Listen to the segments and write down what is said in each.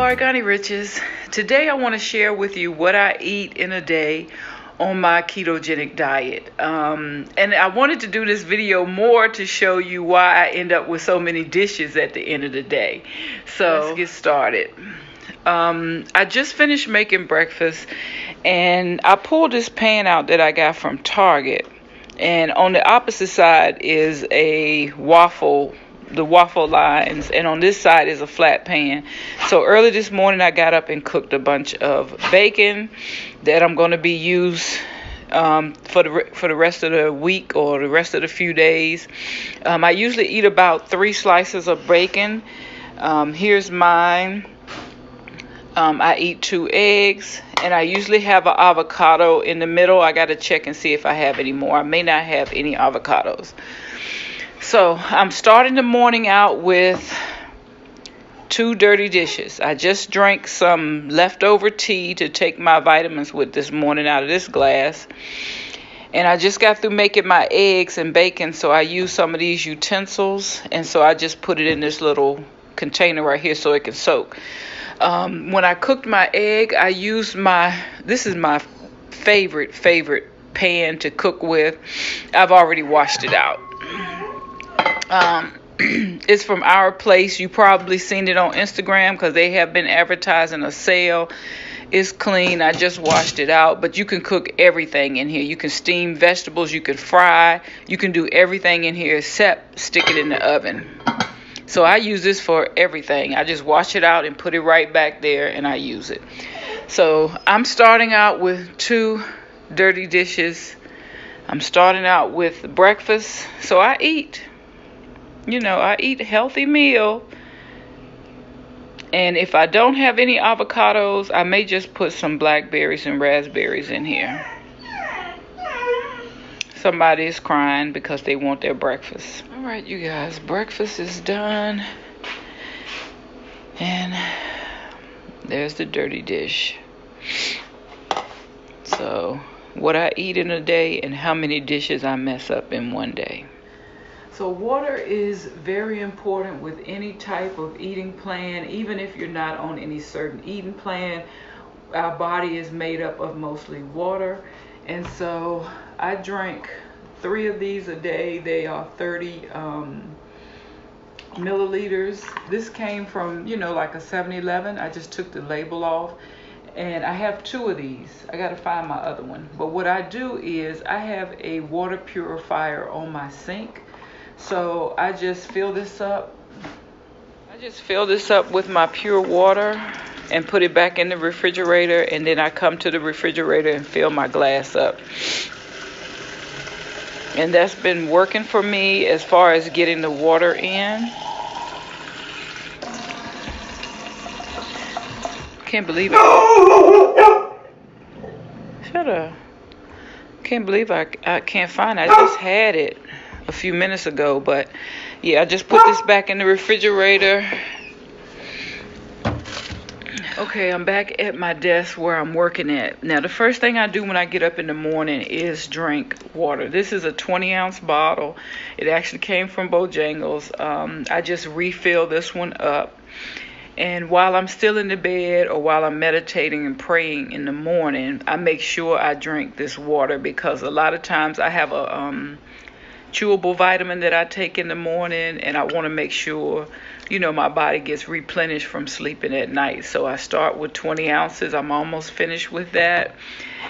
Organic Riches. Today I want to share with you what I eat in a day on my ketogenic diet. And I wanted to do this video more to show you why I end up with so many dishes at the end of the day. So let's get started. I just finished making breakfast and I pulled this pan out that I got from Target. And on the opposite side is the waffle lines, and on this side is a flat pan. So early this morning I got up and cooked a bunch of bacon that I'm going to be used for the rest of the week or the rest of the few days. I usually eat about 3 slices of bacon. Here's mine. I eat 2 eggs, and I usually have an avocado in the middle. I got to check and see if I have any more. I may not have any avocados. So I'm starting the morning out with 2 dirty dishes. I just drank some leftover tea to take my vitamins with this morning out of this glass. And I just got through making my eggs and bacon, so I used some of these utensils. And so I just put it in this little container right here so it can soak. When I cooked my egg, I used this is my favorite pan to cook with. I've already washed it out. It's from Our Place. You probably seen it on Instagram because they have been advertising a sale. It's clean. I just washed it out. But you can cook everything in here. You can steam vegetables. You can fry. You can do everything in here except stick it in the oven. So I use this for everything. I just wash it out and put it right back there and I use it. So I'm starting out with 2 dirty dishes. I'm starting out with breakfast. So I eat a healthy meal. And if I don't have any avocados, I may just put some blackberries and raspberries in here. Somebody is crying because they want their breakfast. All right, you guys, breakfast is done. And there's the dirty dish. So, what I eat in a day and how many dishes I mess up in one day. So water is very important with any type of eating plan. Even if you're not on any certain eating plan, our body is made up of mostly water. And so I drank 3 of these a day. They are 30 milliliters. This came from, like a 7-Eleven. I just took the label off. And I have 2 of these. I got to find my other one. But what I do is I have a water purifier on my sink. So I just fill this up. With my pure water and put it back in the refrigerator, and then I come to the refrigerator and fill my glass up. And that's been working for me as far as getting the water in. Can't believe it. Shut up. Can't believe I can't find it. I just had it a few minutes ago, but yeah, I just put this back in the refrigerator. Okay, I'm back at my desk where I'm working at. Now, the first thing I do when I get up in the morning is drink water. This is a 20-ounce bottle. It actually came from Bojangles. I just refill this one up. And while I'm still in the bed or while I'm meditating and praying in the morning, I make sure I drink this water because a lot of times I have a chewable vitamin that I take in the morning, and I want to make sure my body gets replenished from sleeping at night. So I start with 20 ounces. I'm almost finished with that,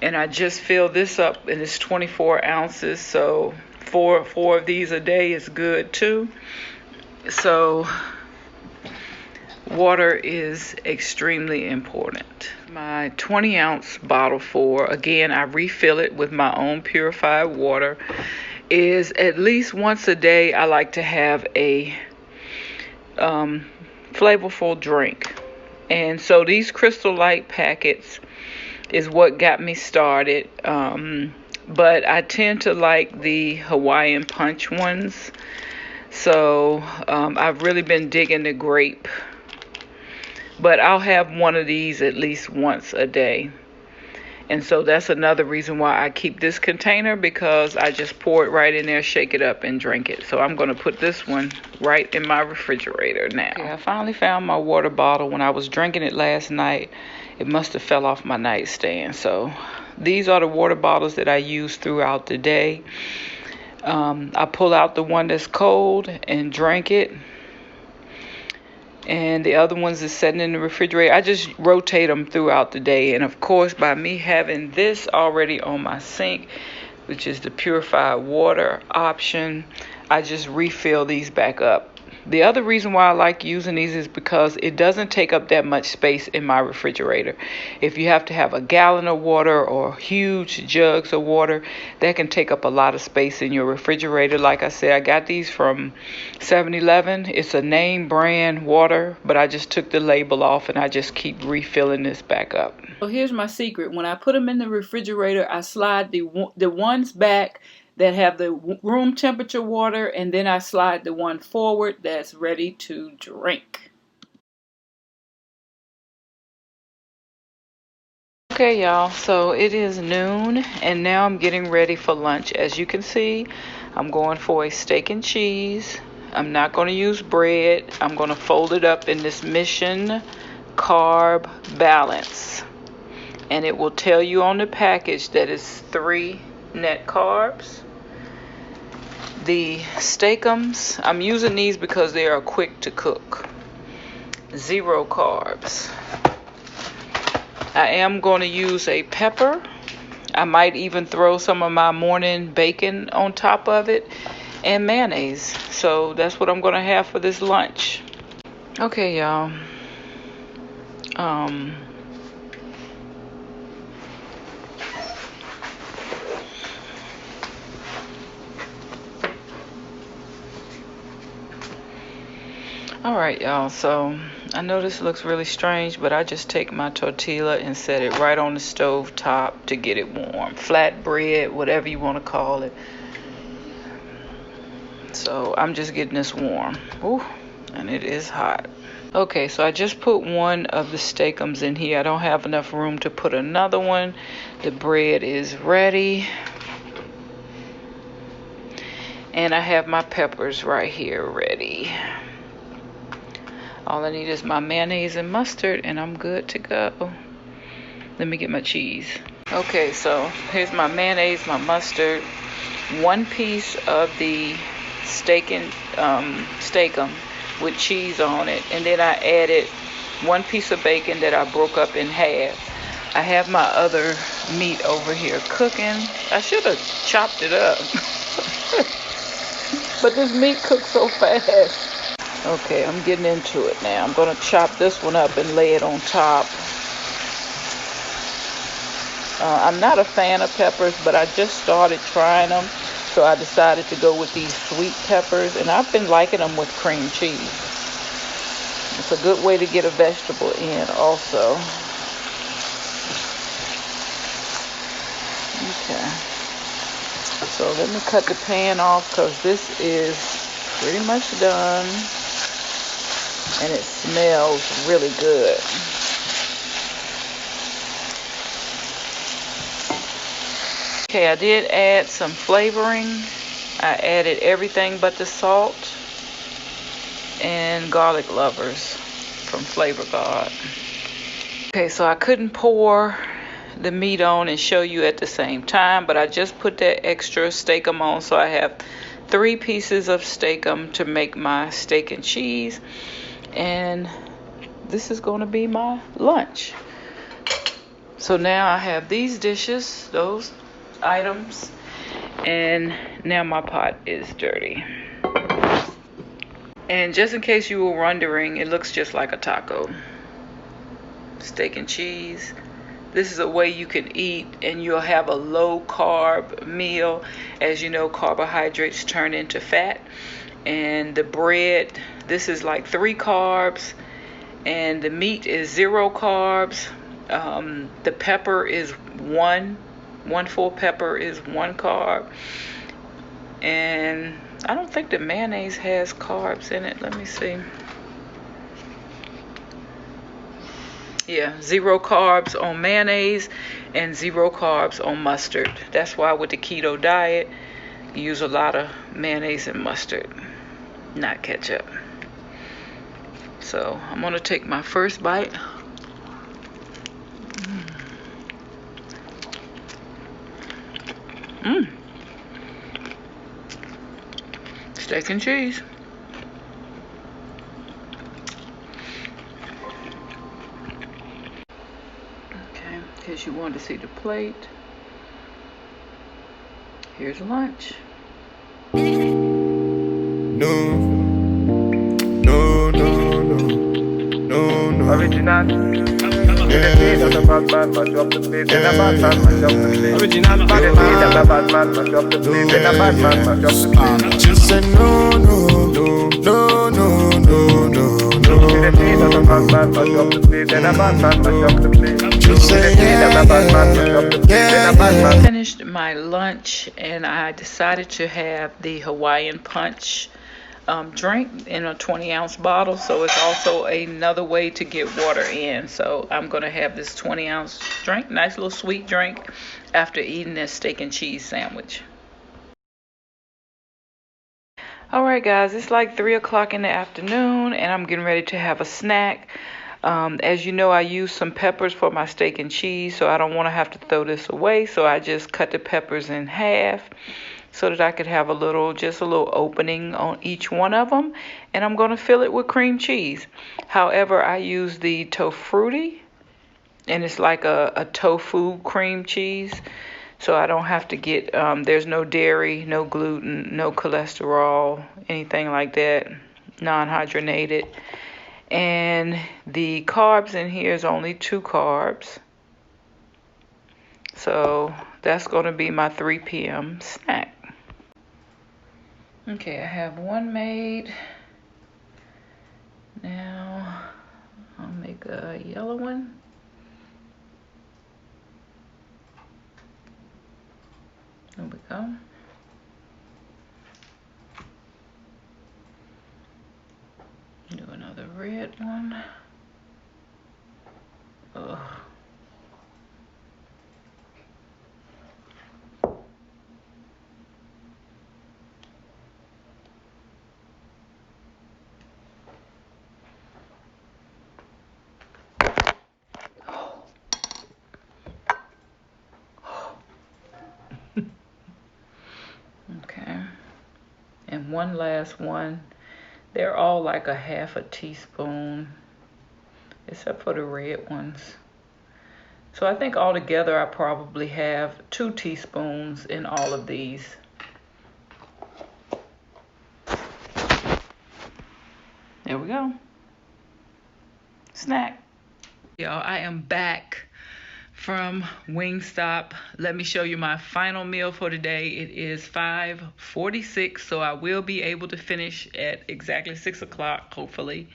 and I just fill this up, and it's 24 ounces. So four of these a day is good too. So water is extremely important. My 20-ounce bottle again, I refill it with my own purified water, is at least once a day. I like to have a flavorful drink. And so these Crystal Light packets is what got me started. But I tend to like the Hawaiian Punch ones. So I've really been digging the grape. But I'll have one of these at least once a day. And so that's another reason why I keep this container, because I just pour it right in there, shake it up, and drink it. So I'm going to put this one right in my refrigerator now. Okay, I finally found my water bottle. When I was drinking it last night, it must have fell off my nightstand. So these are the water bottles that I use throughout the day. I pull out the one that's cold and drink it. And the other ones is sitting in the refrigerator. I just rotate them throughout the day. And of course, by me having this already on my sink, which is the purified water option, I just refill these back up. The other reason why I like using these is because it doesn't take up that much space in my refrigerator. If you have to have a gallon of water or huge jugs of water, that can take up a lot of space in your refrigerator. Like I said, I got these from 7-Eleven. It's a name brand water, but I just took the label off and I just keep refilling this back up. So here's my secret. When I put them in the refrigerator, I slide the ones back that have the room temperature water, and then I slide the one forward that's ready to drink. Okay, y'all, so it is noon, and now I'm getting ready for lunch. As you can see, I'm going for a steak and cheese. I'm not going to use bread. I'm going to fold it up in this Mission Carb Balance. And it will tell you on the package that it's 3 net carbs. The steakums, I'm using these because they are quick to cook. 0 carbs. I am going to use a pepper. I might even throw some of my morning bacon on top of it, and mayonnaise. So that's what I'm going to have for this lunch. Okay, y'all. Alright, y'all, so I know this looks really strange, but I just take my tortilla and set it right on the stove top to get it warm. Flatbread, whatever you want to call it. So I'm just getting this warm. Ooh, and it is hot. Okay, so I just put one of the steakums in here. I don't have enough room to put another one. The bread is ready. And I have my peppers right here ready. All I need is my mayonnaise and mustard, and I'm good to go. Let me get my cheese. Okay, so here's my mayonnaise, my mustard, 1 piece of the steakum with cheese on it, and then I added 1 piece of bacon that I broke up in half. I have my other meat over here cooking. I should have chopped it up, but this meat cooks so fast. Okay, I'm getting into it now. I'm going to chop this one up and lay it on top. I'm not a fan of peppers, but I just started trying them, so I decided to go with these sweet peppers, and I've been liking them with cream cheese. It's a good way to get a vegetable in also. Okay. So let me cut the pan off because this is pretty much done. And it smells really good. Okay, I did add some flavoring. I added everything but the salt and garlic lovers from Flavor God. Okay, so I couldn't pour the meat on and show you at the same time, but I just put that extra steakum on, so I have 3 pieces of steakum to make my steak and cheese. And this is going to be my lunch. So now I have these dishes, those items, and now my pot is dirty. And just in case you were wondering, it looks just like a taco. Steak and cheese. This is a way you can eat and you'll have a low carb meal. As you know, carbohydrates turn into fat. And the bread, this is like 3 carbs, and the meat is 0 carbs. The pepper is 1 full pepper is 1 carb, and I don't think the mayonnaise has carbs in it. Let me see. Yeah, 0 carbs on mayonnaise and 0 carbs on mustard. That's why with the keto diet, you use a lot of mayonnaise and mustard, not ketchup. So I'm gonna take my first bite. Steak and cheese. Okay, in case you wanted to see the plate, here's lunch. No. Original. Just say no. Just say yeah. Finished my lunch and I decided to have the Hawaiian Punch drink in a 20-ounce bottle, so it's also another way to get water in. So I'm going to have this 20-ounce drink, nice little sweet drink, after eating this steak and cheese sandwich. Alright guys, it's like 3 o'clock in the afternoon and I'm getting ready to have a snack. As you know, I used some peppers for my steak and cheese, so I don't want to have to throw this away, so I just cut the peppers in half so that I could have just a little opening on each one of them, and I'm going to fill it with cream cheese. However, I use the Tofutti, and it's like a tofu cream cheese, so I don't have to get, there's no dairy, no gluten, no cholesterol, anything like that, non-hydrogenated. And the carbs in here is only 2 carbs. So that's going to be my 3 p.m. snack. Okay, I have one made. Now I'll make a yellow one. There we go. Do another red one. Ugh. Okay. And one last one. They're all like a half a teaspoon, except for the red ones. So I think altogether I probably have 2 teaspoons in all of these. There we go. Snack. Y'all, I am back from Wingstop. Let me show you my final meal for today. It is 5:46, so I will be able to finish at exactly 6 o'clock, hopefully.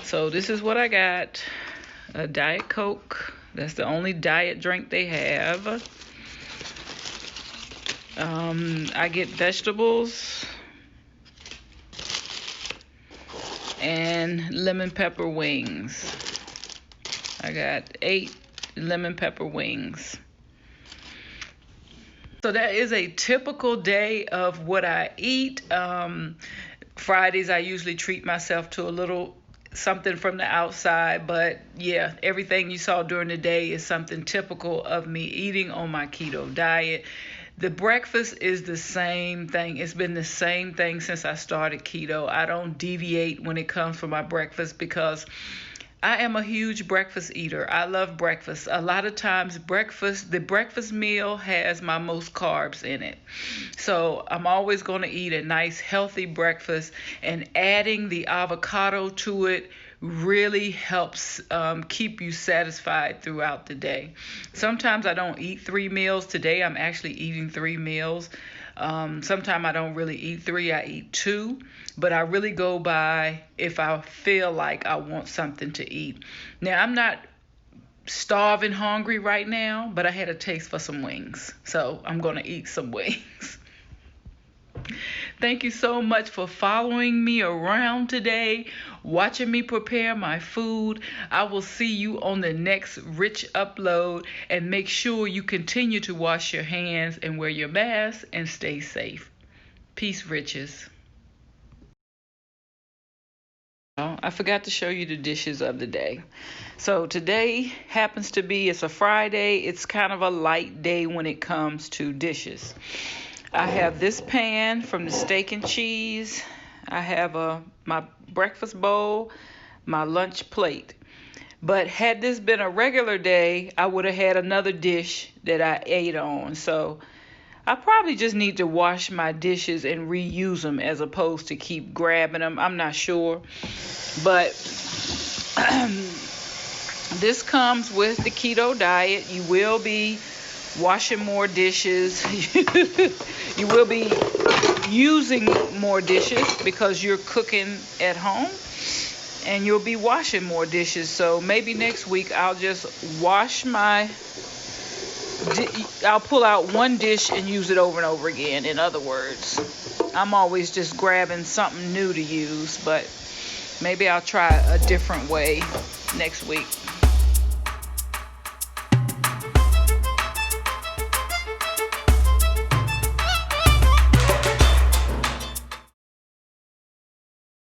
So this is what I got. A Diet Coke. That's the only diet drink they have. I get vegetables and lemon pepper wings. I got 8 lemon pepper wings. So that is a typical day of what I eat. Fridays I usually treat myself to a little something from the outside, but yeah, everything you saw during the day is something typical of me eating on my keto diet. The breakfast is the same thing. It's been the same thing since I started keto. I don't deviate when it comes to my breakfast because I am a huge breakfast eater. I love breakfast. A lot of times the breakfast meal has my most carbs in it. So I'm always going to eat a nice healthy breakfast, and adding the avocado to it really helps keep you satisfied throughout the day. Sometimes I don't eat 3 meals. Today I'm actually eating 3 meals. Sometimes I don't really eat 3, I eat 2, but I really go by if I feel like I want something to eat. Now, I'm not starving hungry right now, but I had a taste for some wings, so I'm going to eat some wings. Thank you so much for following me around today, watching me prepare my food. I will see you on the next Rich upload, and make sure you continue to wash your hands and wear your mask and stay safe. Peace, Riches. I forgot to show you the dishes of the day. So today happens to be, it's a Friday. It's kind of a light day when it comes to dishes. I have this pan from the steak and cheese. I have my breakfast bowl, my lunch plate. But had this been a regular day, I would have had another dish that I ate on. So I probably just need to wash my dishes and reuse them as opposed to keep grabbing them. I'm not sure. But this comes with the keto diet. You will be washing more dishes. You will be using more dishes because you're cooking at home. And you'll be washing more dishes. So maybe next week I'll just wash I'll pull out one dish and use it over and over again. In other words, I'm always just grabbing something new to use, but maybe I'll try a different way next week.